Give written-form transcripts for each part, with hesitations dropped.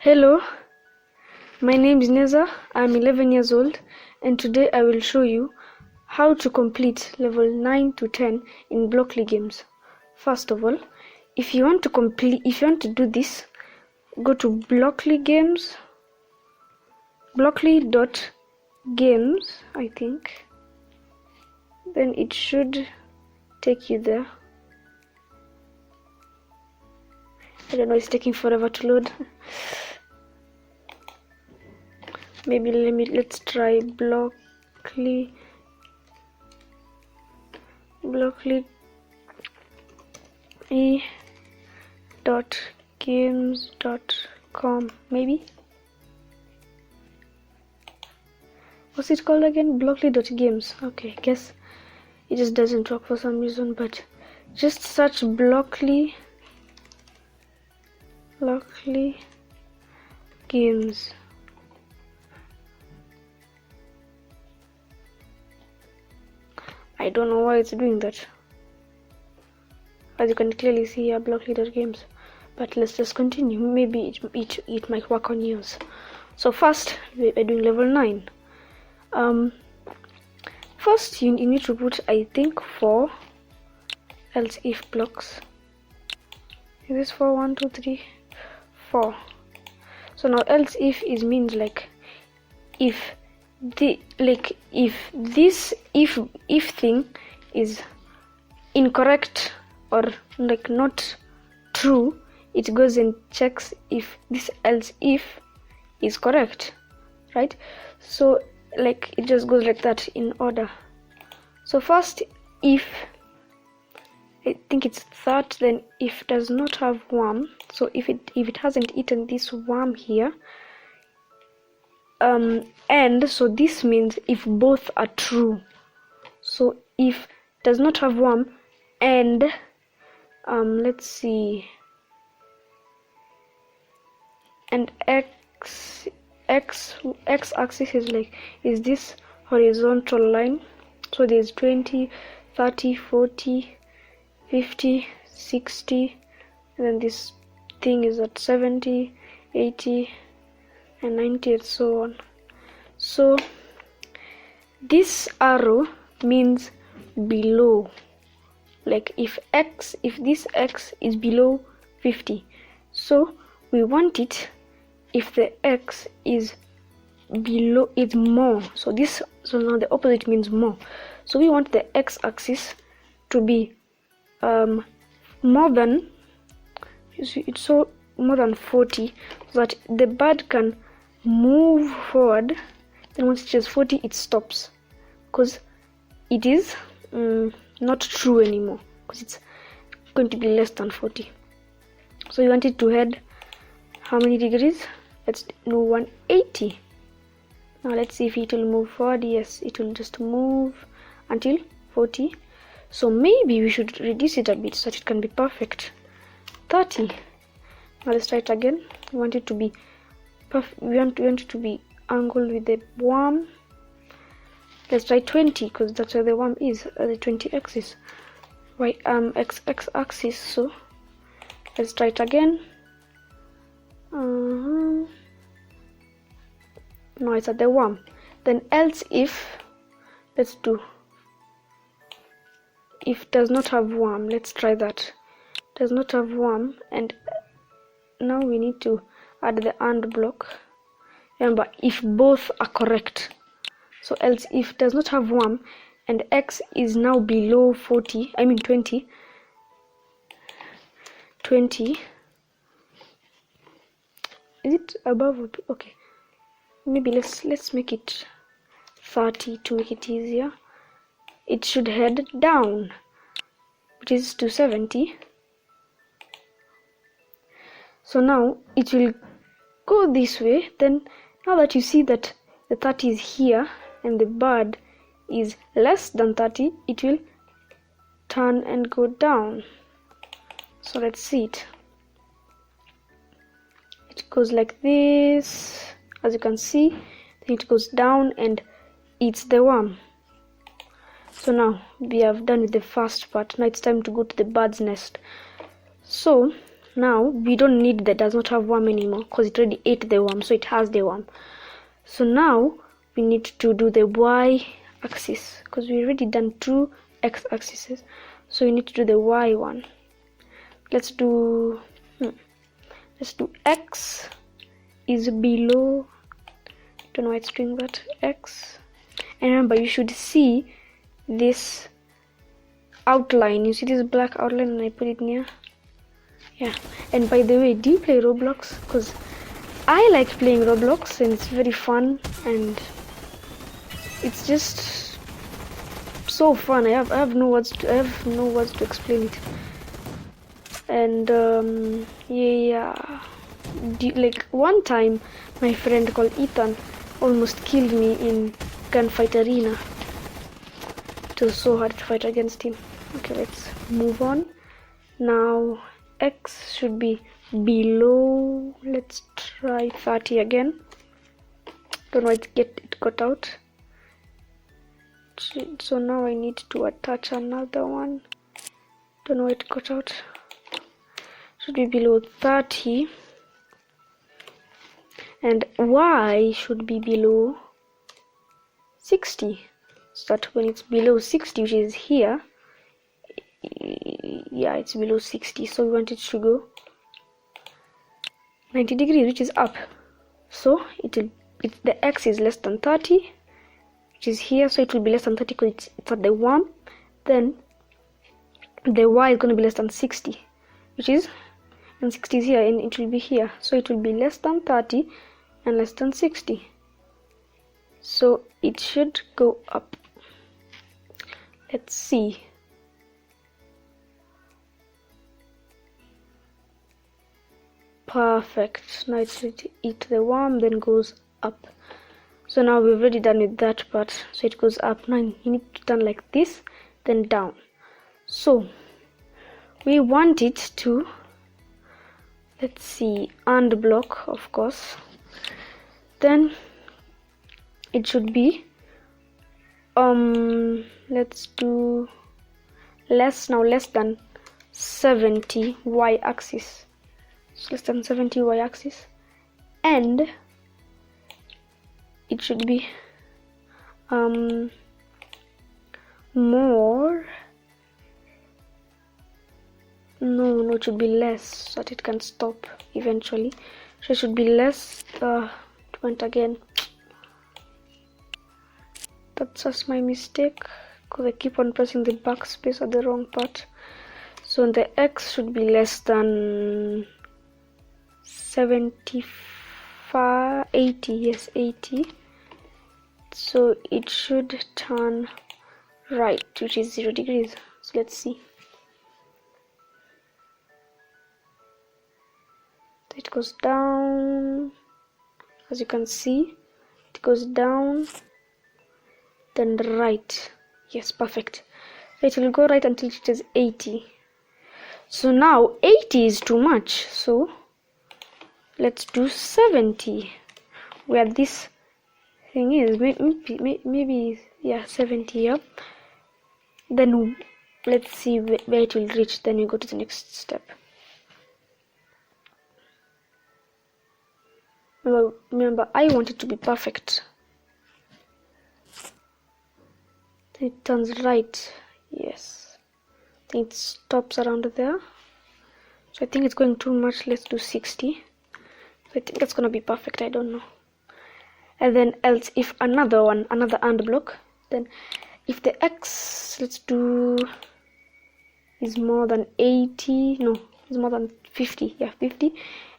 Hello, my name is Neza. I'm 11 years old, and today I will show you how to complete level 9 to 10 in Blockly games. First of all, if you want to do this, go to Blockly games, blockly.games, I think. Then it should take you there. I don't know, it's taking forever to load. Maybe let's try Blockly games.com. maybe. What's it called again? Blockly.games. Okay, I guess it just doesn't work for some reason, but just search Blockly games. I don't know why it's doing that. As you can clearly see here, Blockly.games. But let's just continue. Maybe it might work on yours. So first, we're doing level 9. First, you need to put, I think, 4 else if blocks. Is this 4? 1, 2, 3, 4. So now else if is means like if this thing is incorrect or like not true, it goes and checks if this else if is correct, right? So like it just goes like that in order. So first, if I think it's that, then if does not have worm, so if it hasn't eaten this worm here, and so this means if both are true. So if does not have worm and let's see, and x axis is this horizontal line, so there's 20, 30, 40, 50, 60, and then this thing is at 70, 80 and 90 and so on. So this arrow means below, like if this x is below 50, so we want it if the x is below, it's more, so now the opposite means more. So we want the x-axis to be more than, you see, it's so more than 40, so that the bird can move forward. Then once it reaches 40, it stops, because it is not true anymore, because it's going to be less than 40. So you want it to head how many degrees? Let's do 180. Now let's see if it will move forward. Yes, it will just move until 40. So maybe we should reduce it a bit so that it can be perfect. 30. Now let's try it again. We want it to be perfect. We want it to be angled with the worm. Let's try 20, because that's where the worm is, the 20 axis. X axis. So let's try it again. No, it's at the worm. Then else if, let's do if does not have worm. Let's try that. Does not have worm, and now we need to add the and block. Remember, if both are correct. So else if does not have worm and x is now below 40, I mean 20. Is it above or okay? Maybe let's make it 30 to make it easier. It should head down, which is to 70. So now it will go this way. Then now that you see that the 30 is here and the bird is less than 30, it will turn and go down. So let's see it. It goes like this, as you can see. Then it goes down and eats the worm. So now we have done with the first part. Now it's time to go to the bird's nest. So now we don't need that does not have worm anymore because it already ate the worm, so it has the worm. So now we need to do the y axis because we already done two x axes, so we need to do the y one. Let's do x is below, don't know why it's doing that, x, and remember you should see this outline. You see this black outline, and I put it near. Yeah. And by the way, do you play Roblox? Because I like playing Roblox and it's very fun and it's just so fun. I have no words to explain it. And yeah, like one time my friend called Ethan almost killed me in Gunfight Arena. It was so hard to fight against him. Okay, let's move on. Now x should be below, let's try 30 again. Don't know, it got out. So now I need to attach another one. Don't know, it got out. Should be below 30, and y should be below 60, so that when it's below 60, which is here, yeah, it's below 60, so we want it to go 90 degrees, which is up. So the x is less than 30, which is here, so it will be less than 30 because it's at the worm. Then the y is going to be less than 60, which is, and 60 is here, and it will be here, so it will be less than 30 and less than 60, so it should go up. Let's see. Perfect. Now it should eat the worm, then goes up. So now we've already done with that part, so it goes up. Now you need to turn like this, then down. So we want it to, let's see, and block, of course. Then it should be let's do less than 70 y-axis. So less than 70 y-axis, and it should be more, no, it should be less so that it can stop eventually. So it should be less. It went again. That's just my mistake because I keep on pressing the backspace at the wrong part. So the x should be less than 75, 80, yes, 80. So it should turn right, which is 0 degrees. So let's see. It goes down, as you can see, it goes down, then right. Yes, perfect. It will go right until it is 80. So now 80 is too much, so let's do 70, where this thing is. Maybe yeah, 70. Yeah. Then let's see where it will reach. Then we go to the next step. Remember, I want it to be perfect. Then it turns right. Yes. Then it stops around there. So I think it's going too much. Let's do 60. So I think that's gonna be perfect. I don't know. And then else, if another and block, then if the x, let's do, is more than 80, no, is more than 50. Yeah, 50,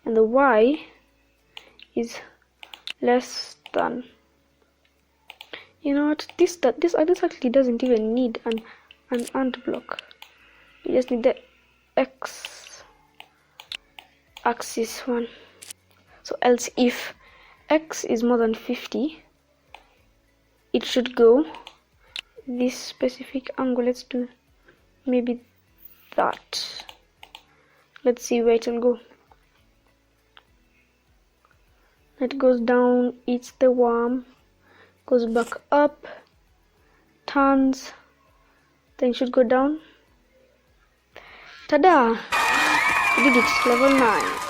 and the y is less than, you know what, this actually doesn't even need an and block. You just need the x axis one. So else if x is more than 50, it should go this specific angle. Let's do maybe that. Let's see where it will go. It goes down, eats the worm, goes back up, turns, then it should go down. Ta-da! We did it. Level 9.